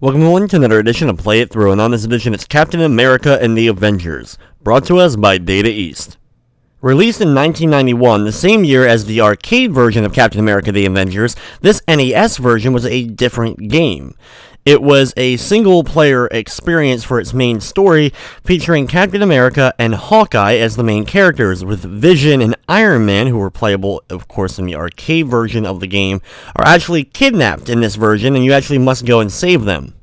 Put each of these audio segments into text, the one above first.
Welcome everyone to another edition of Play It Through, and on this edition it's Captain America and the Avengers, brought to us by Data East. Released in 1991, the same year as the arcade version of Captain America the Avengers, this NES version was a different game. It was a single-player experience for its main story, featuring Captain America and Hawkeye as the main characters, with Vision and Iron Man, who were playable, of course, in the arcade version of the game, are actually kidnapped in this version, and you actually must go and save them.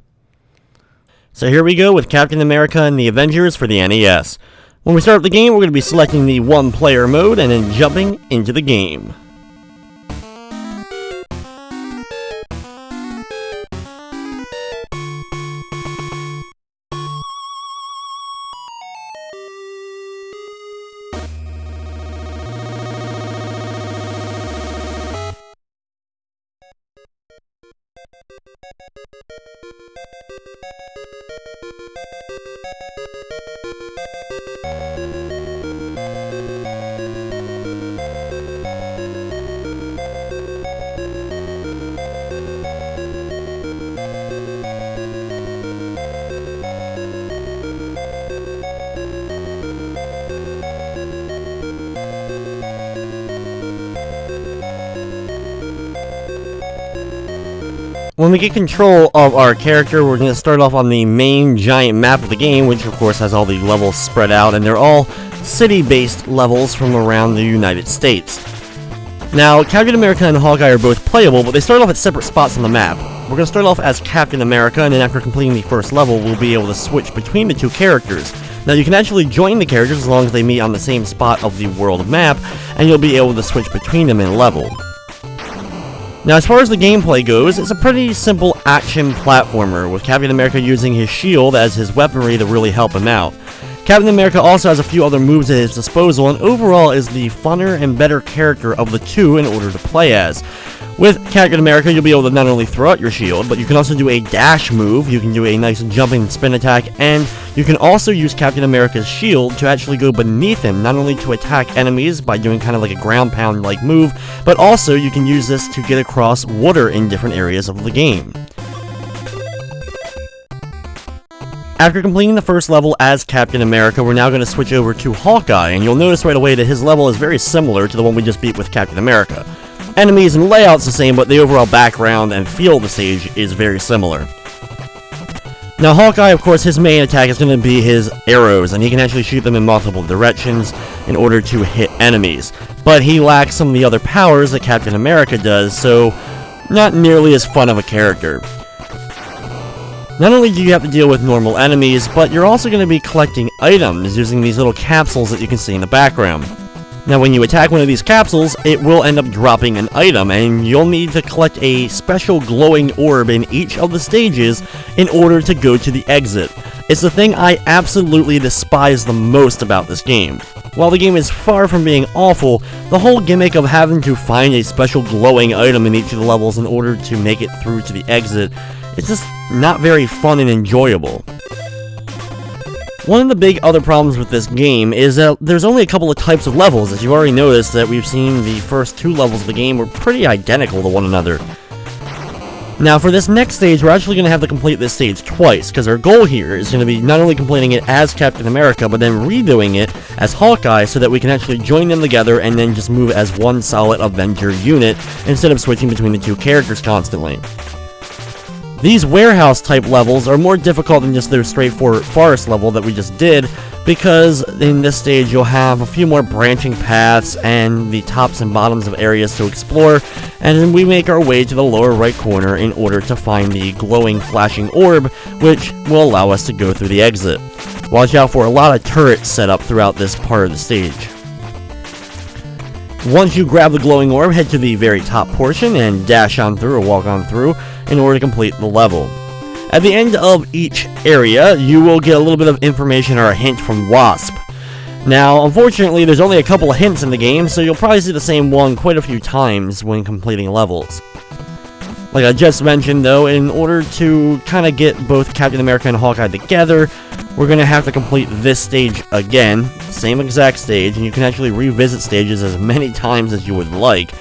So here we go with Captain America and the Avengers for the NES. When we start up the game, we're going to be selecting the one-player mode, and then jumping into the game. When we get control of our character, we're going to start off on the main giant map of the game, which of course has all the levels spread out, and they're all city-based levels from around the United States. Now, Captain America and Hawkeye are both playable, but they start off at separate spots on the map. We're going to start off as Captain America, and then after completing the first level, we'll be able to switch between the two characters. Now, you can actually join the characters as long as they meet on the same spot of the world map, and you'll be able to switch between them in level. Now, as far as the gameplay goes, it's a pretty simple action platformer, with Captain America using his shield as his weaponry to really help him out. Captain America also has a few other moves at his disposal, and overall is the funner and better character of the two in order to play as. With Captain America, you'll be able to not only throw out your shield, but you can also do a dash move, you can do a nice jumping spin attack, and you can also use Captain America's shield to actually go beneath him, not only to attack enemies by doing kind of like a ground pound like move, but also you can use this to get across water in different areas of the game. After completing the first level as Captain America, we're now going to switch over to Hawkeye, and you'll notice right away that his level is very similar to the one we just beat with Captain America. Enemies and layouts the same, but the overall background and feel of the stage is very similar. Now Hawkeye, of course, his main attack is going to be his arrows, and he can actually shoot them in multiple directions in order to hit enemies. But he lacks some of the other powers that Captain America does, so not nearly as fun of a character. Not only do you have to deal with normal enemies, but you're also going to be collecting items using these little capsules that you can see in the background. Now when you attack one of these capsules, it will end up dropping an item, and you'll need to collect a special glowing orb in each of the stages in order to go to the exit. It's the thing I absolutely despise the most about this game. While the game is far from being awful, the whole gimmick of having to find a special glowing item in each of the levels in order to make it through to the exit is just not very fun and enjoyable. One of the big other problems with this game is that there's only a couple of types of levels. As you've already noticed, that we've seen the first two levels of the game were pretty identical to one another. Now for this next stage, we're actually going to have to complete this stage twice, because our goal here is going to be not only completing it as Captain America, but then redoing it as Hawkeye so that we can actually join them together and then just move as one solid Avenger unit instead of switching between the two characters constantly. These warehouse-type levels are more difficult than just their straightforward forest level that we just did, because in this stage you'll have a few more branching paths and the tops and bottoms of areas to explore, and then we make our way to the lower right corner in order to find the glowing flashing orb, which will allow us to go through the exit. Watch out for a lot of turrets set up throughout this part of the stage. Once you grab the glowing orb, head to the very top portion and dash on through or walk on through in order to complete the level. At the end of each area, you will get a little bit of information or a hint from Wasp. Now, unfortunately, there's only a couple of hints in the game, so you'll probably see the same one quite a few times when completing levels. Like I just mentioned, though, in order to kind of get both Captain America and Hawkeye together, we're going to have to complete this stage again, same exact stage, and you can actually revisit stages as many times as you would like.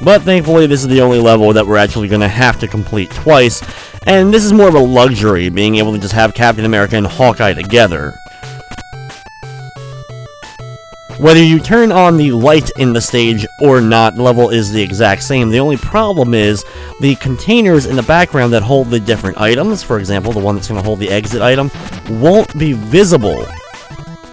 But thankfully, this is the only level that we're actually going to have to complete twice, And this is more of a luxury, being able to just have Captain America and Hawkeye together. Whether you turn on the light in the stage or not, the level is the exact same. The only problem is the containers in the background that hold the different items, for example, the one that's going to hold the exit item, won't be visible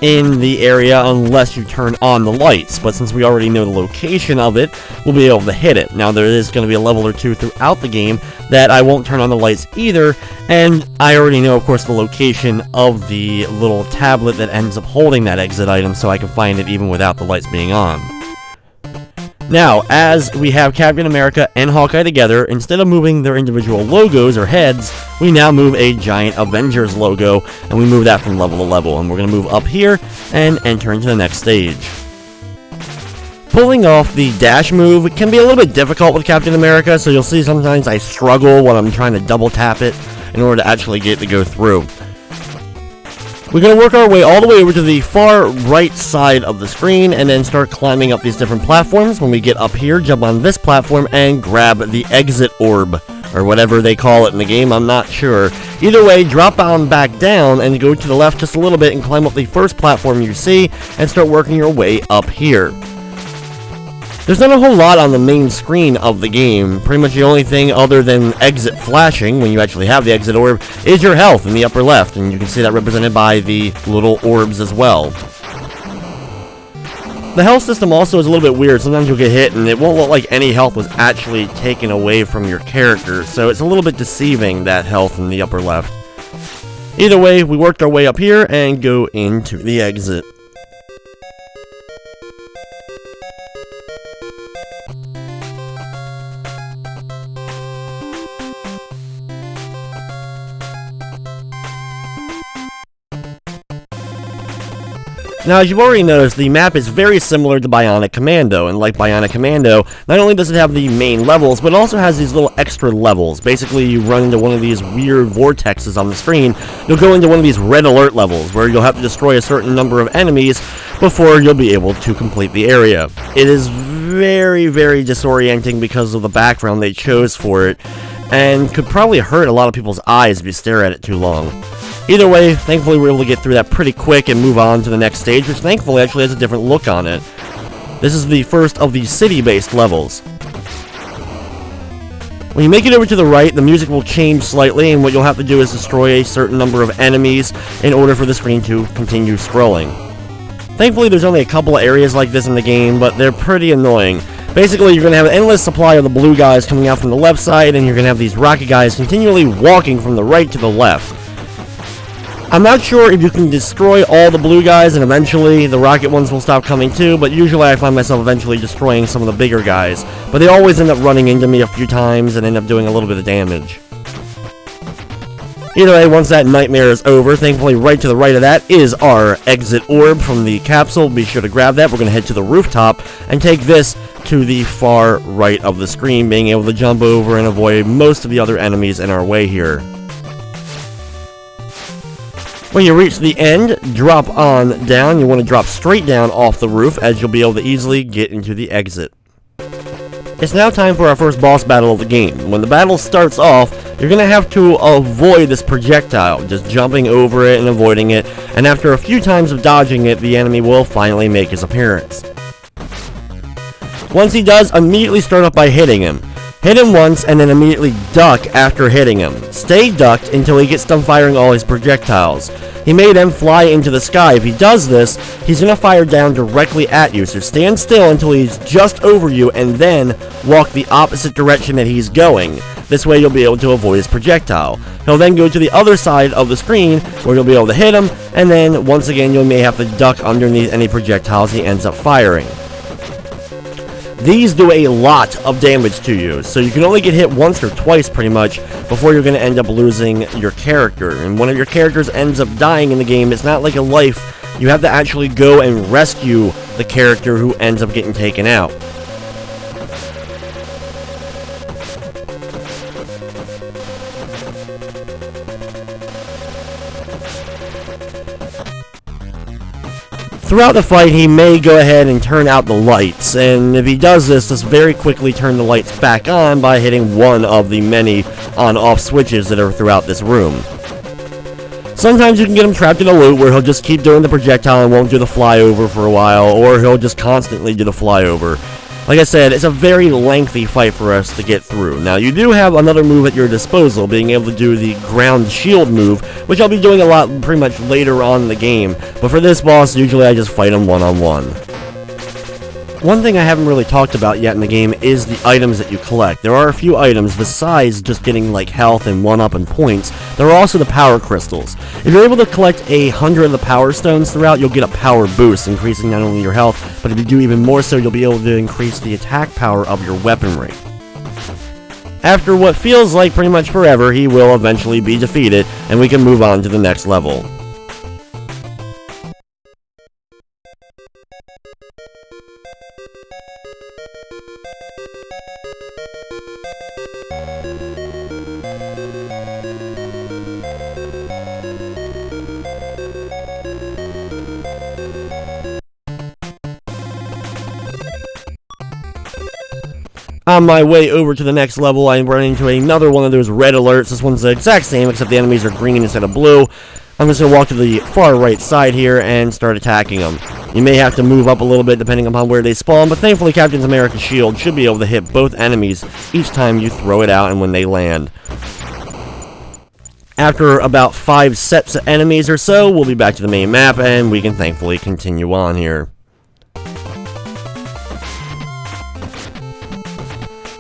in the area unless you turn on the lights. But since we already know the location of it, we'll be able to hit it. Now, there is going to be a level or two throughout the game that I won't turn on the lights either, and I already know, of course, the location of the little tablet that ends up holding that exit item, so I can find it even without the lights being on. Now, as we have Captain America and Hawkeye together, instead of moving their individual logos or heads, we now move a giant Avengers logo, and we move that from level to level. And we're going to move up here and enter into the next stage. Pulling off the dash move can be a little bit difficult with Captain America, so you'll see sometimes I struggle when I'm trying to double tap it in order to actually get it to go through. We're going to work our way all the way over to the far right side of the screen and then start climbing up these different platforms. When we get up here, jump on this platform and grab the exit orb, or whatever they call it in the game, I'm not sure. Either way, drop on back down and go to the left just a little bit and climb up the first platform you see and start working your way up here. There's not a whole lot on the main screen of the game. Pretty much the only thing other than exit flashing, when you actually have the exit orb, is your health in the upper left, and you can see that represented by the little orbs as well. The health system also is a little bit weird. Sometimes you'll get hit and it won't look like any health was actually taken away from your character, so it's a little bit deceiving, that health in the upper left. Either way, we worked our way up here and go into the exit. Now, as you've already noticed, the map is very similar to Bionic Commando, and like Bionic Commando, not only does it have the main levels, but it also has these little extra levels. Basically, you run into one of these weird vortexes on the screen, you'll go into one of these red alert levels, where you'll have to destroy a certain number of enemies before you'll be able to complete the area. It is very, very disorienting because of the background they chose for it, and could probably hurt a lot of people's eyes if you stare at it too long. Either way, thankfully we were able to get through that pretty quick and move on to the next stage, which thankfully actually has a different look on it. This is the first of the city-based levels. When you make it over to the right, the music will change slightly, and what you'll have to do is destroy a certain number of enemies in order for the screen to continue scrolling. Thankfully, there's only a couple of areas like this in the game, but they're pretty annoying. Basically, you're going to have an endless supply of the blue guys coming out from the left side, and you're going to have these rocket guys continually walking from the right to the left. I'm not sure if you can destroy all the blue guys and eventually the rocket ones will stop coming too, but usually I find myself eventually destroying some of the bigger guys. But they always end up running into me a few times and end up doing a little bit of damage. Either way, once that nightmare is over, thankfully right to the right of that is our exit orb from the capsule. Be sure to grab that. We're going to head to the rooftop and take this to the far right of the screen, being able to jump over and avoid most of the other enemies in our way here. When you reach the end, drop on down. You want to drop straight down off the roof, as you'll be able to easily get into the exit. It's now time for our first boss battle of the game. When the battle starts off, you're going to have to avoid this projectile, just jumping over it and avoiding it, and after a few times of dodging it, the enemy will finally make his appearance. Once he does, immediately start off by hitting him. Hit him once, and then immediately duck after hitting him. Stay ducked until he gets done firing all his projectiles. He may then fly into the sky. If he does this, he's going to fire down directly at you, so stand still until he's just over you, and then walk the opposite direction that he's going. This way you'll be able to avoid his projectile. He'll then go to the other side of the screen, where you'll be able to hit him, and then, once again, you may have to duck underneath any projectiles he ends up firing. These do a lot of damage to you, so you can only get hit once or twice pretty much before you're going to end up losing your character. And when your characters ends up dying in the game, it's not like a life. You have to actually go and rescue the character who ends up getting taken out. Throughout the fight, he may go ahead and turn out the lights, and if he does this, just very quickly turn the lights back on by hitting one of the many on-off switches that are throughout this room. Sometimes you can get him trapped in a loop where he'll just keep doing the projectile and won't do the flyover for a while, or he'll just constantly do the flyover. Like I said, it's a very lengthy fight for us to get through. Now, you do have another move at your disposal, being able to do the ground shield move, which I'll be doing a lot pretty much later on in the game. But for this boss, usually I just fight him one-on-one. One thing I haven't really talked about yet in the game is the items that you collect. There are a few items besides just getting like health and 1-up and points. There are also the power crystals. If you're able to collect 100 of the power stones throughout, you'll get a power boost, increasing not only your health, but if you do even more so, you'll be able to increase the attack power of your weaponry. After what feels like pretty much forever, he will eventually be defeated, and we can move on to the next level. On my way over to the next level, I run into another one of those red alerts. This one's the exact same, except the enemies are green instead of blue. I'm just going to walk to the far right side here and start attacking them. You may have to move up a little bit depending upon where they spawn, but thankfully Captain America's shield should be able to hit both enemies each time you throw it out and when they land. After about 5 sets of enemies or so, we'll be back to the main map and we can thankfully continue on here.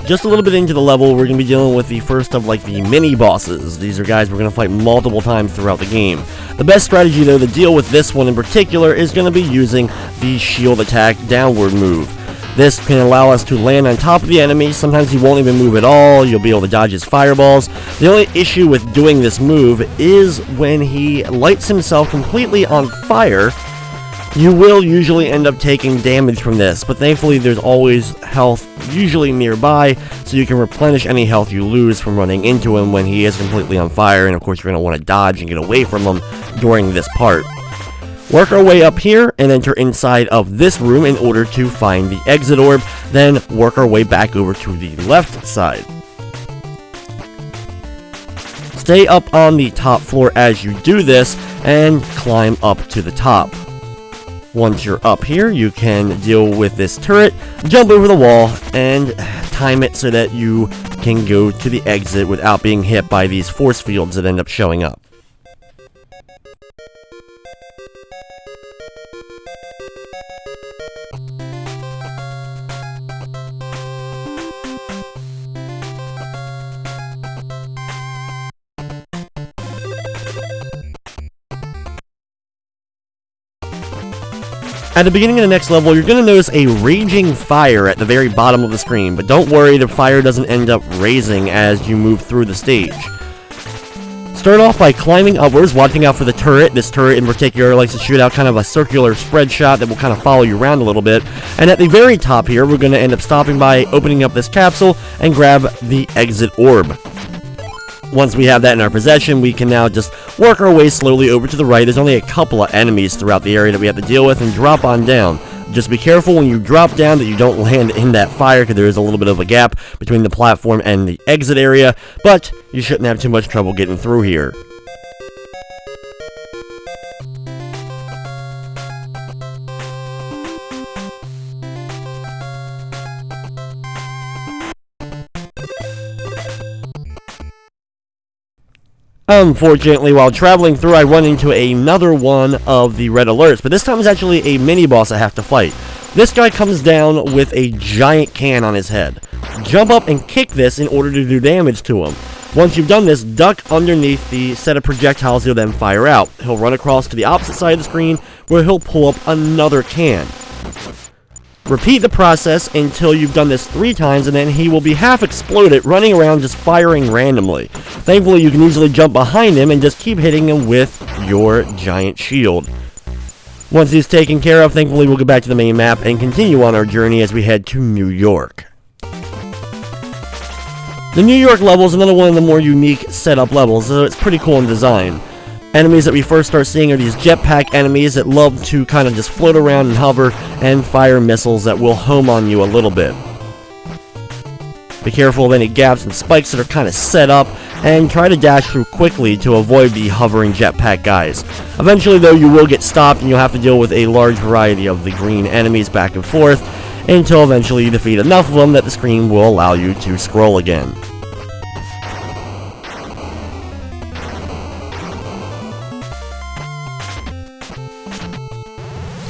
Just a little bit into the level, we're going to be dealing with the first of like the mini bosses. These are guys we're going to fight multiple times throughout the game. The best strategy though to deal with this one in particular is going to be using the shield attack downward move. This can allow us to land on top of the enemy. Sometimes he won't even move at all. You'll be able to dodge his fireballs. The only issue with doing this move is when he lights himself completely on fire. You will usually end up taking damage from this, but thankfully there's always health usually nearby, so you can replenish any health you lose from running into him when he is completely on fire, and of course you're going to want to dodge and get away from him during this part. Work our way up here and enter inside of this room in order to find the exit orb, then work our way back over to the left side. Stay up on the top floor as you do this, and climb up to the top. Once you're up here, you can deal with this turret, jump over the wall, and time it so that you can go to the exit without being hit by these force fields that end up showing up. At the beginning of the next level, you're going to notice a raging fire at the very bottom of the screen, but don't worry, the fire doesn't end up raising as you move through the stage. Start off by climbing upwards, watching out for the turret. This turret in particular likes to shoot out kind of a circular spread shot that will kind of follow you around a little bit. And at the very top here, we're going to end up stopping by opening up this capsule and grab the exit orb. Once we have that in our possession, we can now just work our way slowly over to the right. There's only a couple of enemies throughout the area that we have to deal with, and drop on down. Just be careful when you drop down that you don't land in that fire, because there is a little bit of a gap between the platform and the exit area, but you shouldn't have too much trouble getting through here. Unfortunately, while traveling through, I run into another one of the red alerts, but this time it's actually a mini-boss I have to fight. This guy comes down with a giant can on his head. Jump up and kick this in order to do damage to him. Once you've done this, duck underneath the set of projectiles he'll then fire out. He'll run across to the opposite side of the screen, where he'll pull up another can. Repeat the process until you've done this 3 times, and then he will be half exploded, running around just firing randomly. Thankfully, you can easily jump behind him and just keep hitting him with your giant shield. Once he's taken care of, thankfully we'll go back to the main map and continue on our journey as we head to New York. The New York level is another one of the more unique setup levels, so it's pretty cool in design. Enemies that we first start seeing are these jetpack enemies that love to kind of just float around and hover and fire missiles that will home on you a little bit. Be careful of any gaps and spikes that are kind of set up, and try to dash through quickly to avoid the hovering jetpack guys. Eventually though, you will get stopped and you'll have to deal with a large variety of the green enemies back and forth, until eventually you defeat enough of them that the screen will allow you to scroll again.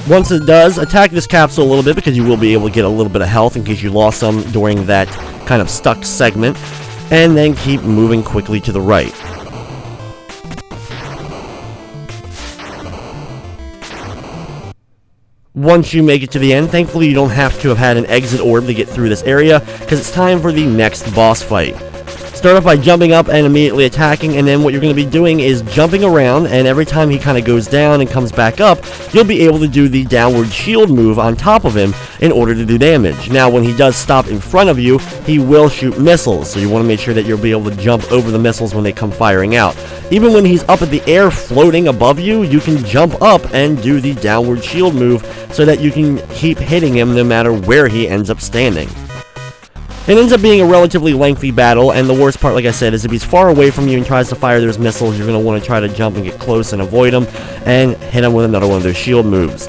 Once it does, attack this capsule a little bit because you will be able to get a little bit of health in case you lost some during that kind of stuck segment, and then keep moving quickly to the right. Once you make it to the end, thankfully you don't have to have had an exit orb to get through this area, because it's time for the next boss fight. Start off by jumping up and immediately attacking, and then what you're going to be doing is jumping around, and every time he kind of goes down and comes back up, you'll be able to do the downward shield move on top of him in order to do damage. Now, when he does stop in front of you, he will shoot missiles, so you want to make sure that you'll be able to jump over the missiles when they come firing out. Even when he's up in the air floating above you, you can jump up and do the downward shield move so that you can keep hitting him no matter where he ends up standing. It ends up being a relatively lengthy battle, and the worst part, like I said, is if he's far away from you and tries to fire those missiles, you're going to want to try to jump and get close and avoid him, and hit him with another one of those shield moves.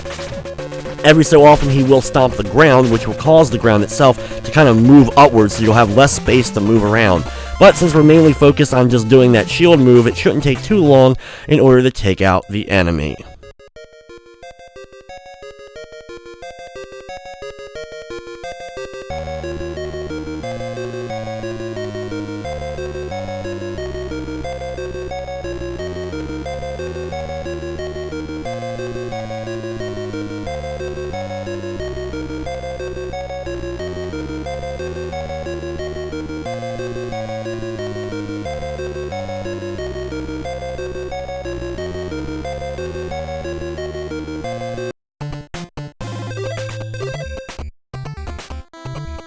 Every so often, he will stomp the ground, which will cause the ground itself to kind of move upwards, so you'll have less space to move around. But since we're mainly focused on just doing that shield move, it shouldn't take too long in order to take out the enemy.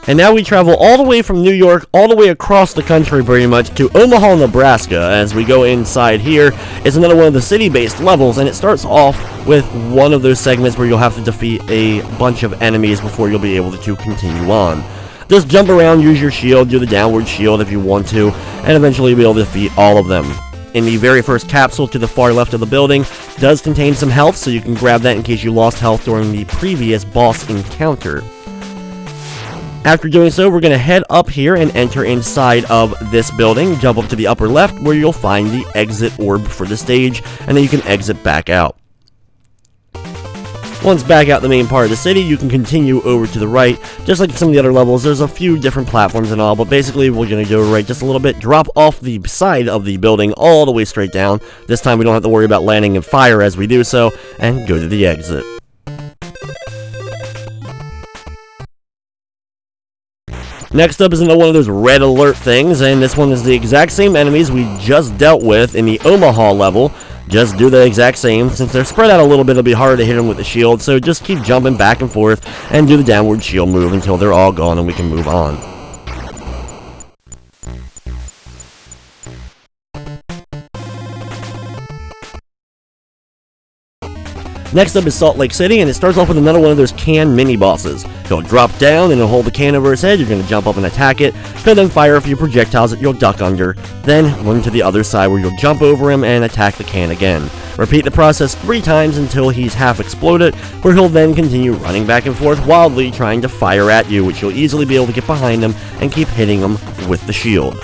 And now we travel all the way from New York, all the way across the country pretty much, to Omaha, Nebraska. As we go inside here, it's another one of the city-based levels, and it starts off with one of those segments where you'll have to defeat a bunch of enemies before you'll be able to continue on. Just jump around, use your shield, do the downward shield if you want to, and eventually you'll be able to defeat all of them. In the very first capsule to the far left of the building does contain some health, so you can grab that in case you lost health during the previous boss encounter. After doing so, we're going to head up here and enter inside of this building, jump up to the upper left where you'll find the exit orb for the stage, and then you can exit back out. Once back out the main part of the city, you can continue over to the right. Just like some of the other levels, there's a few different platforms and all, but basically we're going to go right just a little bit, drop off the side of the building all the way straight down. This time we don't have to worry about landing in fire as we do so, and go to the exit. Next up is another one of those red alert things, and this one is the exact same enemies we just dealt with in the Omaha level. Just do the exact same. Since they're spread out a little bit, it'll be harder to hit them with the shield, so just keep jumping back and forth and do the downward shield move until they're all gone and we can move on. Next up is Salt Lake City, and it starts off with another one of those can mini-bosses. He'll drop down and he'll hold the can over his head. You're going to jump up and attack it. He'll then fire a few projectiles that you'll duck under. Then run to the other side where you'll jump over him and attack the can again. Repeat the process 3 times until he's half exploded, where he'll then continue running back and forth wildly trying to fire at you, which you'll easily be able to get behind him and keep hitting him with the shield.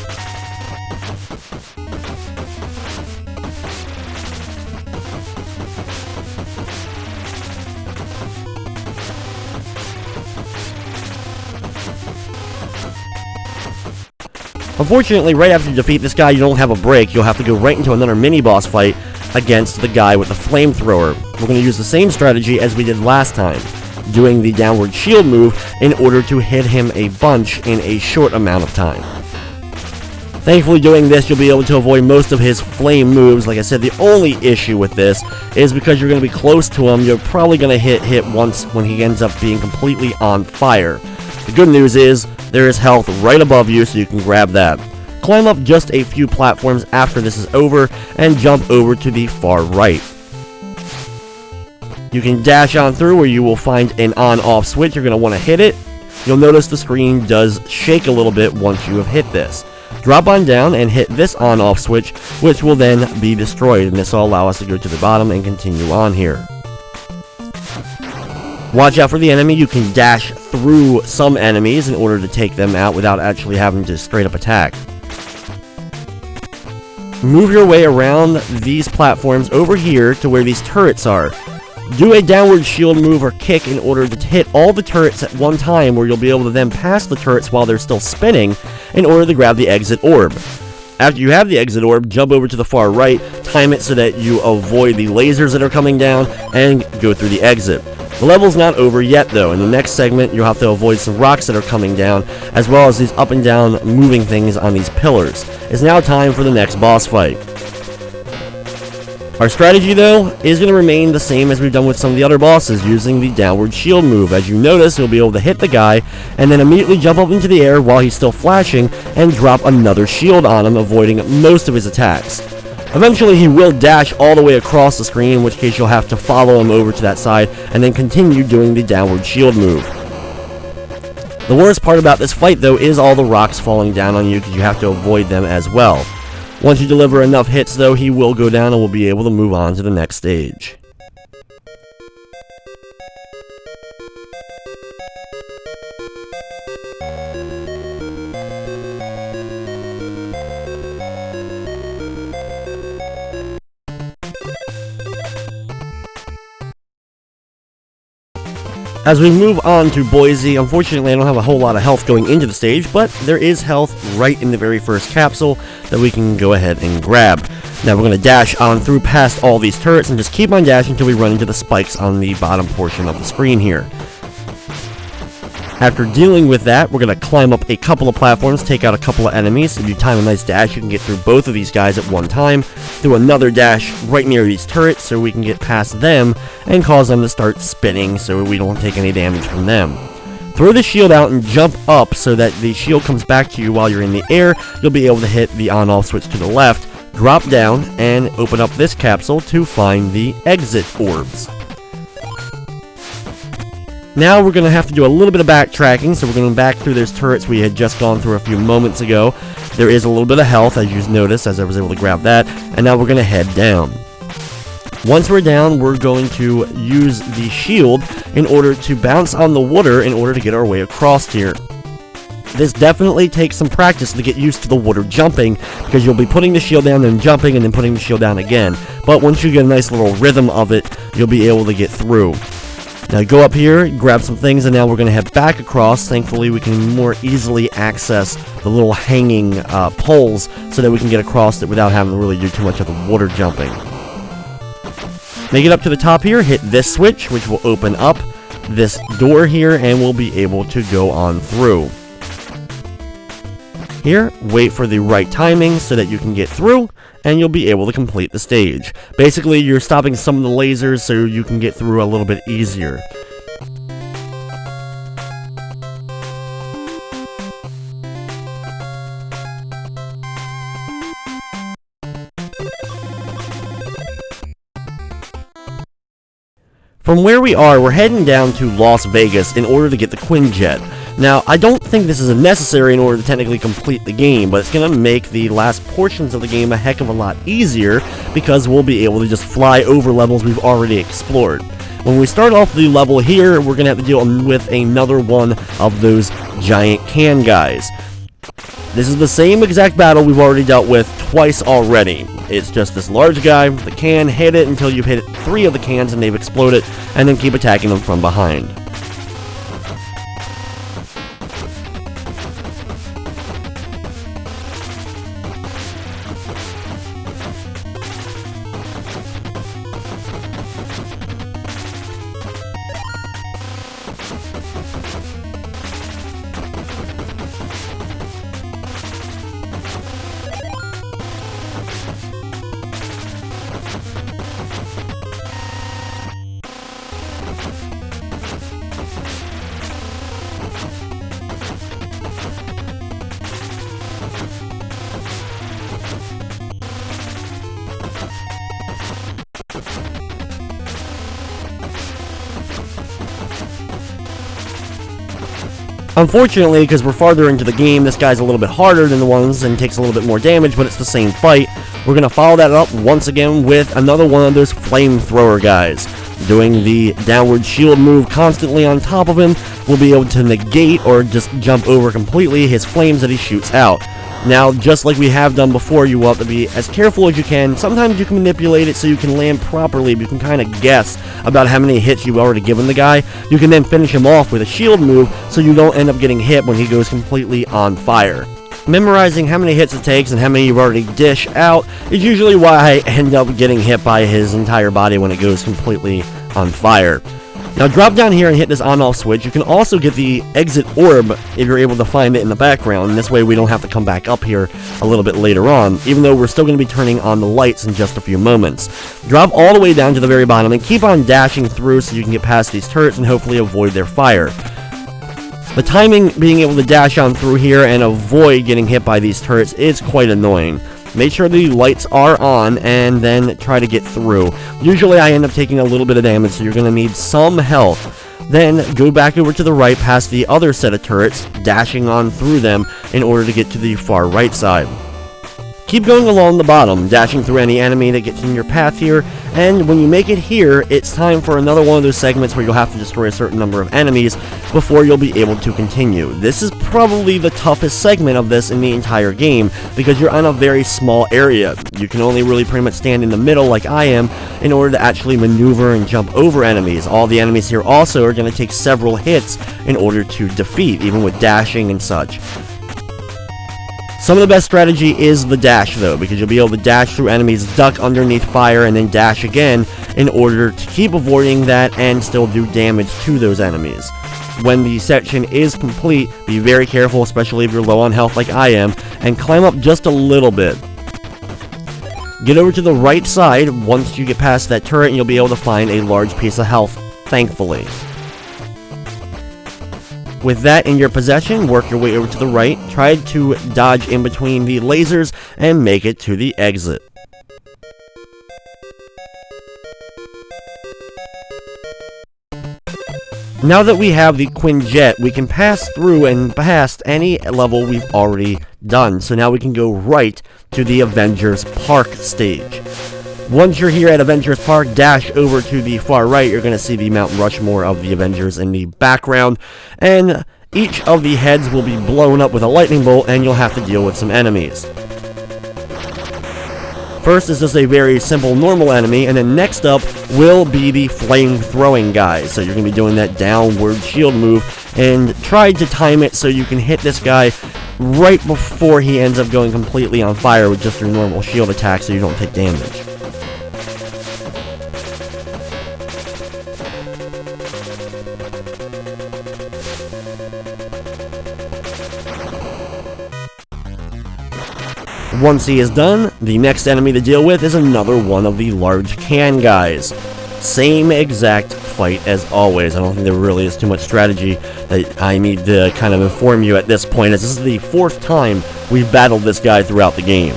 Unfortunately, right after you defeat this guy, you don't have a break. You'll have to go right into another mini-boss fight against the guy with the flamethrower. We're going to use the same strategy as we did last time, doing the downward shield move in order to hit him a bunch in a short amount of time. Thankfully, doing this, you'll be able to avoid most of his flame moves. Like I said, the only issue with this is because you're going to be close to him, you're probably going to hit once when he ends up being completely on fire. The good news is, there is health right above you, so you can grab that. Climb up just a few platforms after this is over, and jump over to the far right. You can dash on through where you will find an on-off switch. You're going to want to hit it. You'll notice the screen does shake a little bit once you have hit this. Drop on down and hit this on-off switch, which will then be destroyed, and this will allow us to go to the bottom and continue on here. Watch out for the enemy. You can dash through some enemies in order to take them out without actually having to straight up attack. Move your way around these platforms over here to where these turrets are. Do a downward shield move or kick in order to hit all the turrets at one time, where you'll be able to then pass the turrets while they're still spinning in order to grab the exit orb. After you have the exit orb, jump over to the far right, time it so that you avoid the lasers that are coming down, and go through the exit. The level's not over yet though. In the next segment, you'll have to avoid some rocks that are coming down, as well as these up and down moving things on these pillars. It's now time for the next boss fight. Our strategy, though, is going to remain the same as we've done with some of the other bosses, using the downward shield move. As you notice, you'll be able to hit the guy, and then immediately jump up into the air while he's still flashing, and drop another shield on him, avoiding most of his attacks. Eventually, he will dash all the way across the screen, in which case you'll have to follow him over to that side, and then continue doing the downward shield move. The worst part about this fight, though, is all the rocks falling down on you, because you have to avoid them as well. Once you deliver enough hits, though, he will go down and we'll be able to move on to the next stage. As we move on to Boise, unfortunately I don't have a whole lot of health going into the stage, but there is health right in the very first capsule that we can go ahead and grab. Now we're going to dash on through past all these turrets and just keep on dashing until we run into the spikes on the bottom portion of the screen here. After dealing with that, we're going to climb up a couple of platforms, take out a couple of enemies. If you time a nice dash, you can get through both of these guys at one time. Do another dash right near these turrets so we can get past them and cause them to start spinning so we don't take any damage from them. Throw the shield out and jump up so that the shield comes back to you while you're in the air. You'll be able to hit the on-off switch to the left, drop down, and open up this capsule to find the exit orbs. Now we're going to have to do a little bit of backtracking, so we're going back through those turrets we had just gone through a few moments ago. There is a little bit of health, as you noticed, as I was able to grab that, and now we're going to head down. Once we're down, we're going to use the shield in order to bounce on the water in order to get our way across here. This definitely takes some practice to get used to the water jumping, because you'll be putting the shield down and jumping and then putting the shield down again. But once you get a nice little rhythm of it, you'll be able to get through. Now go up here, grab some things, and now we're going to head back across. Thankfully, we can more easily access the little hanging poles so that we can get across it without having to really do too much of the water jumping. Make it up to the top here, hit this switch, which will open up this door here, and we'll be able to go on through. Here, wait for the right timing so that you can get through, and you'll be able to complete the stage. Basically, you're stopping some of the lasers so you can get through a little bit easier. From where we are, we're heading down to Las Vegas in order to get the Quinjet. Now, I don't think this is necessary in order to technically complete the game, but it's going to make the last portions of the game a heck of a lot easier, because we'll be able to just fly over levels we've already explored. When we start off the level here, we're going to have to deal with another one of those giant can guys. This is the same exact battle we've already dealt with twice already. It's just this large guy, the can, hit it until you've hit 3 of the cans and they've exploded, and then keep attacking them from behind. Unfortunately, because we're farther into the game, this guy's a little bit harder than the ones and takes a little bit more damage, but it's the same fight. We're going to follow that up once again with another one of those flamethrower guys. Doing the downward shield move constantly on top of him, we'll be able to negate or just jump over completely his flames that he shoots out. Now, just like we have done before, you will have to be as careful as you can. Sometimes you can manipulate it so you can land properly, but you can kind of guess about how many hits you've already given the guy. You can then finish him off with a shield move so you don't end up getting hit when he goes completely on fire. Memorizing how many hits it takes and how many you've already dished out is usually why I end up getting hit by his entire body when it goes completely on fire. Now drop down here and hit this on-off switch. You can also get the exit orb if you're able to find it in the background, and this way we don't have to come back up here a little bit later on, even though we're still going to be turning on the lights in just a few moments. Drop all the way down to the very bottom and keep on dashing through so you can get past these turrets and hopefully avoid their fire. The timing being able to dash on through here and avoid getting hit by these turrets is quite annoying. Make sure the lights are on and then try to get through. Usually I end up taking a little bit of damage, so you're going to need some health. Then go back over to the right past the other set of turrets, dashing on through them in order to get to the far right side. Keep going along the bottom, dashing through any enemy that gets in your path here, and when you make it here, it's time for another one of those segments where you'll have to destroy a certain number of enemies before you'll be able to continue. This is probably the toughest segment of this in the entire game, because you're on a very small area. You can only really pretty much stand in the middle like I am in order to actually maneuver and jump over enemies. All the enemies here also are going to take several hits in order to defeat, even with dashing and such. Some of the best strategy is the dash though, because you'll be able to dash through enemies, duck underneath fire, and then dash again in order to keep avoiding that and still do damage to those enemies. When the section is complete, be very careful, especially if you're low on health like I am, and climb up just a little bit. Get over to the right side once you get past that turret and you'll be able to find a large piece of health, thankfully. With that in your possession, work your way over to the right, try to dodge in between the lasers, and make it to the exit. Now that we have the Quinjet, we can pass through and past any level we've already done. So now we can go right to the Avengers Park stage. Once you're here at Avengers Park, dash over to the far right. You're going to see the Mount Rushmore of the Avengers in the background, and each of the heads will be blown up with a lightning bolt, and you'll have to deal with some enemies. First is just a very simple normal enemy, and then next up will be the flame-throwing guys. So you're going to be doing that downward shield move, and try to time it so you can hit this guy right before he ends up going completely on fire with just your normal shield attack so you don't take damage. Once he is done, the next enemy to deal with is another one of the large can guys. Same exact fight as always. I don't think there really is too much strategy that I need to kind of inform you at this point, as this is the 4th time we've battled this guy throughout the game.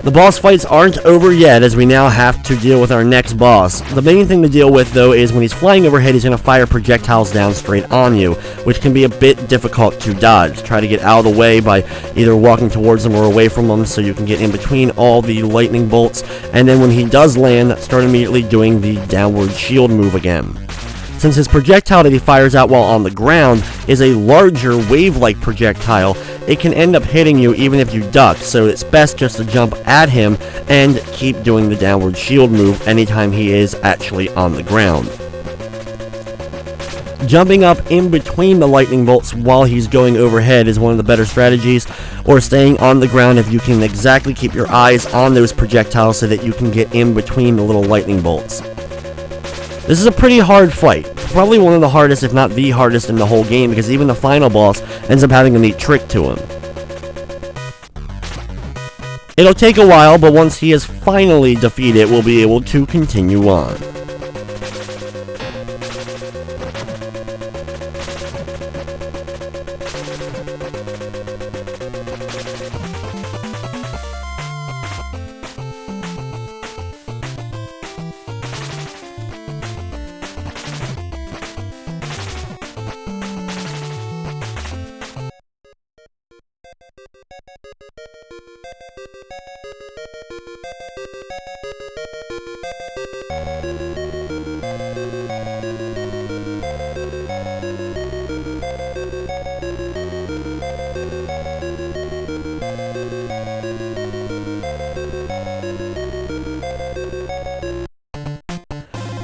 The boss fights aren't over yet, as we now have to deal with our next boss. The main thing to deal with, though, is when he's flying overhead, he's going to fire projectiles down straight on you, which can be a bit difficult to dodge. Try to get out of the way by either walking towards him or away from him so you can get in between all the lightning bolts, and then when he does land, start immediately doing the downward shield move again. Since his projectile that he fires out while on the ground is a larger wave-like projectile, it can end up hitting you even if you duck, so it's best just to jump at him and keep doing the downward shield move anytime he is actually on the ground. Jumping up in between the lightning bolts while he's going overhead is one of the better strategies, or staying on the ground if you can exactly keep your eyes on those projectiles so that you can get in between the little lightning bolts. This is a pretty hard fight, probably one of the hardest if not the hardest in the whole game, because even the final boss ends up having a neat trick to him. It'll take a while, but once he is finally defeated, we'll be able to continue on.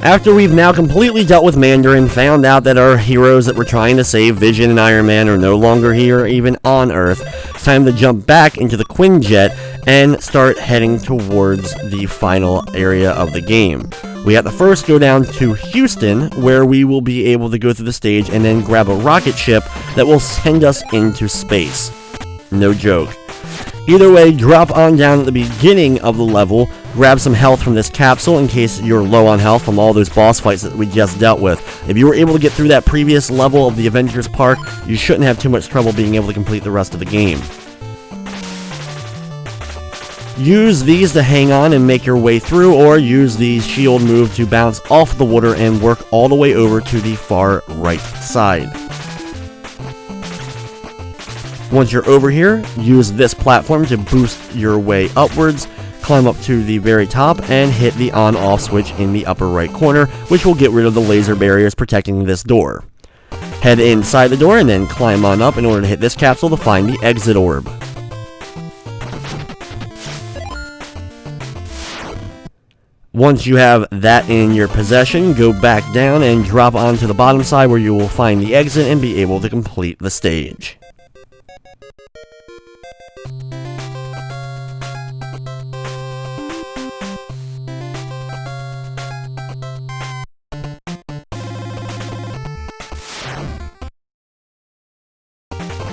After we've now completely dealt with Mandarin, found out that our heroes that we're trying to save, Vision and Iron Man, are no longer here, even on Earth, it's time to jump back into the Quinjet and start heading towards the final area of the game. We have to first go down to Houston, where we will be able to go through the stage and then grab a rocket ship that will send us into space. No joke. Either way, drop on down at the beginning of the level, grab some health from this capsule in case you're low on health from all those boss fights that we just dealt with. If you were able to get through that previous level of the Avengers Park, you shouldn't have too much trouble being able to complete the rest of the game. Use these to hang on and make your way through, or use the shield move to bounce off the water and work all the way over to the far right side. Once you're over here, use this platform to boost your way upwards, climb up to the very top, and hit the on-off switch in the upper right corner, which will get rid of the laser barriers protecting this door. Head inside the door and then climb on up in order to hit this capsule to find the exit orb. Once you have that in your possession, go back down and drop onto the bottom side where you will find the exit and be able to complete the stage.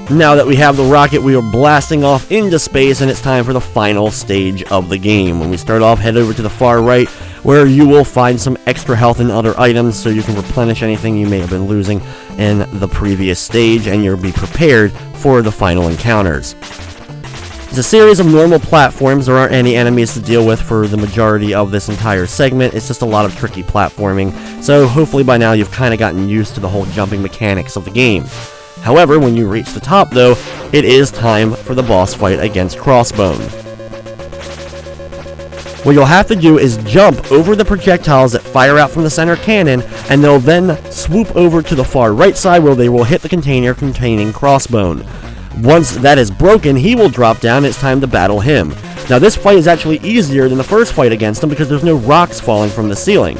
Now that we have the rocket, we are blasting off into space, and it's time for the final stage of the game. When we start off, head over to the far right, where you will find some extra health and other items, so you can replenish anything you may have been losing in the previous stage, and you'll be prepared for the final encounters. It's a series of normal platforms. There aren't any enemies to deal with for the majority of this entire segment. It's just a lot of tricky platforming, so hopefully by now you've kind of gotten used to the whole jumping mechanics of the game. However, when you reach the top, though, it is time for the boss fight against Crossbones. What you'll have to do is jump over the projectiles that fire out from the center cannon, and they'll then swoop over to the far right side where they will hit the container containing Crossbone. Once that is broken, he will drop down and it's time to battle him. Now this fight is actually easier than the first fight against him because there's no rocks falling from the ceiling.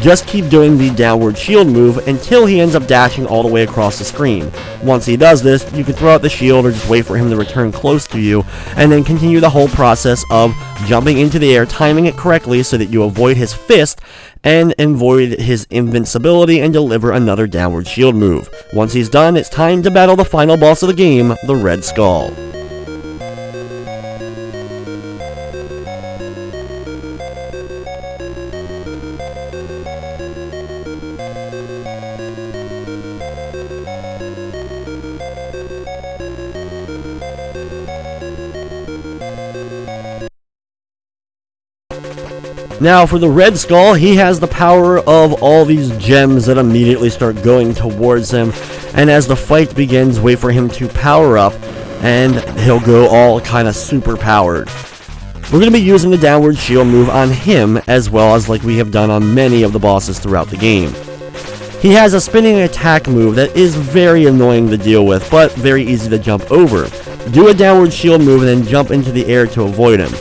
Just keep doing the downward shield move until he ends up dashing all the way across the screen. Once he does this, you can throw out the shield or just wait for him to return close to you, and then continue the whole process of jumping into the air, timing it correctly so that you avoid his fist and avoid his invincibility and deliver another downward shield move. Once he's done, it's time to battle the final boss of the game, the Red Skull. Now, for the Red Skull, he has the power of all these gems that immediately start going towards him, and as the fight begins, wait for him to power up, and he'll go all kind of super powered. We're going to be using the downward shield move on him, as well as like we have done on many of the bosses throughout the game. He has a spinning attack move that is very annoying to deal with, but very easy to jump over. Do a downward shield move and then jump into the air to avoid him.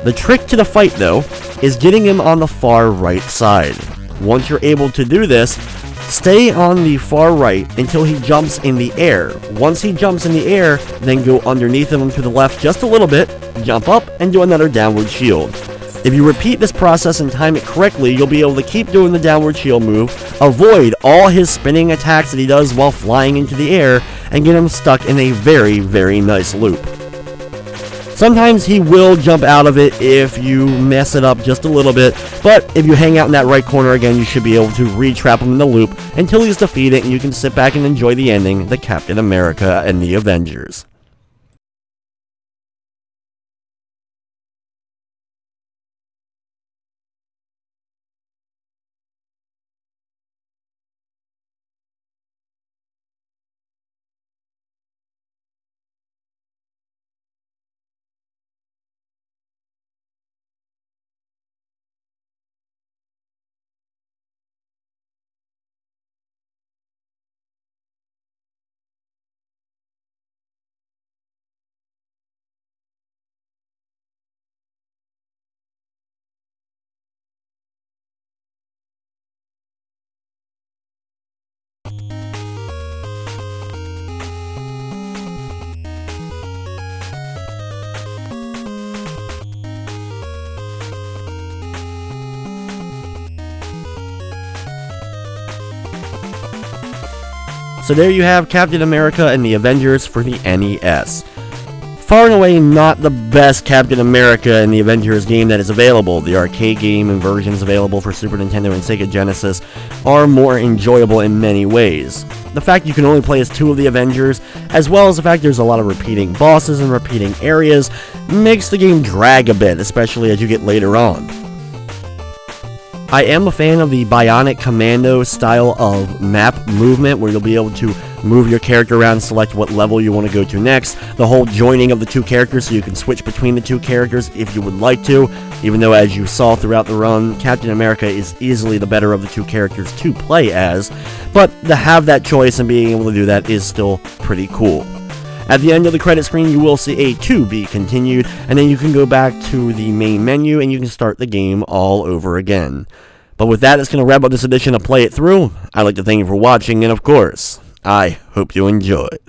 The trick to the fight, though, is getting him on the far right side. Once you're able to do this, stay on the far right until he jumps in the air. Once he jumps in the air, then go underneath him to the left just a little bit, jump up, and do another downward shield. If you repeat this process and time it correctly, you'll be able to keep doing the downward shield move, avoid all his spinning attacks that he does while flying into the air, and get him stuck in a very, very nice loop. Sometimes he will jump out of it if you mess it up just a little bit, but if you hang out in that right corner again, you should be able to re-trap him in the loop until he's defeated and you can sit back and enjoy the ending, the Captain America and the Avengers. So there you have Captain America and the Avengers for the NES. Far and away not the best Captain America and the Avengers game that is available. The arcade game and versions available for Super Nintendo and Sega Genesis are more enjoyable in many ways. The fact you can only play as 2 of the Avengers, as well as the fact there's a lot of repeating bosses and repeating areas, makes the game drag a bit, especially as you get later on. I am a fan of the Bionic Commando style of map movement, where you'll be able to move your character around and select what level you want to go to next. The whole joining of the 2 characters so you can switch between the 2 characters if you would like to, even though as you saw throughout the run, Captain America is easily the better of the 2 characters to play as, but to have that choice and being able to do that is still pretty cool. At the end of the credit screen, you will see a "to be continued," and then you can go back to the main menu and you can start the game all over again. But with that, it's going to wrap up this edition of Play It Through. I'd like to thank you for watching, and of course, I hope you enjoyed.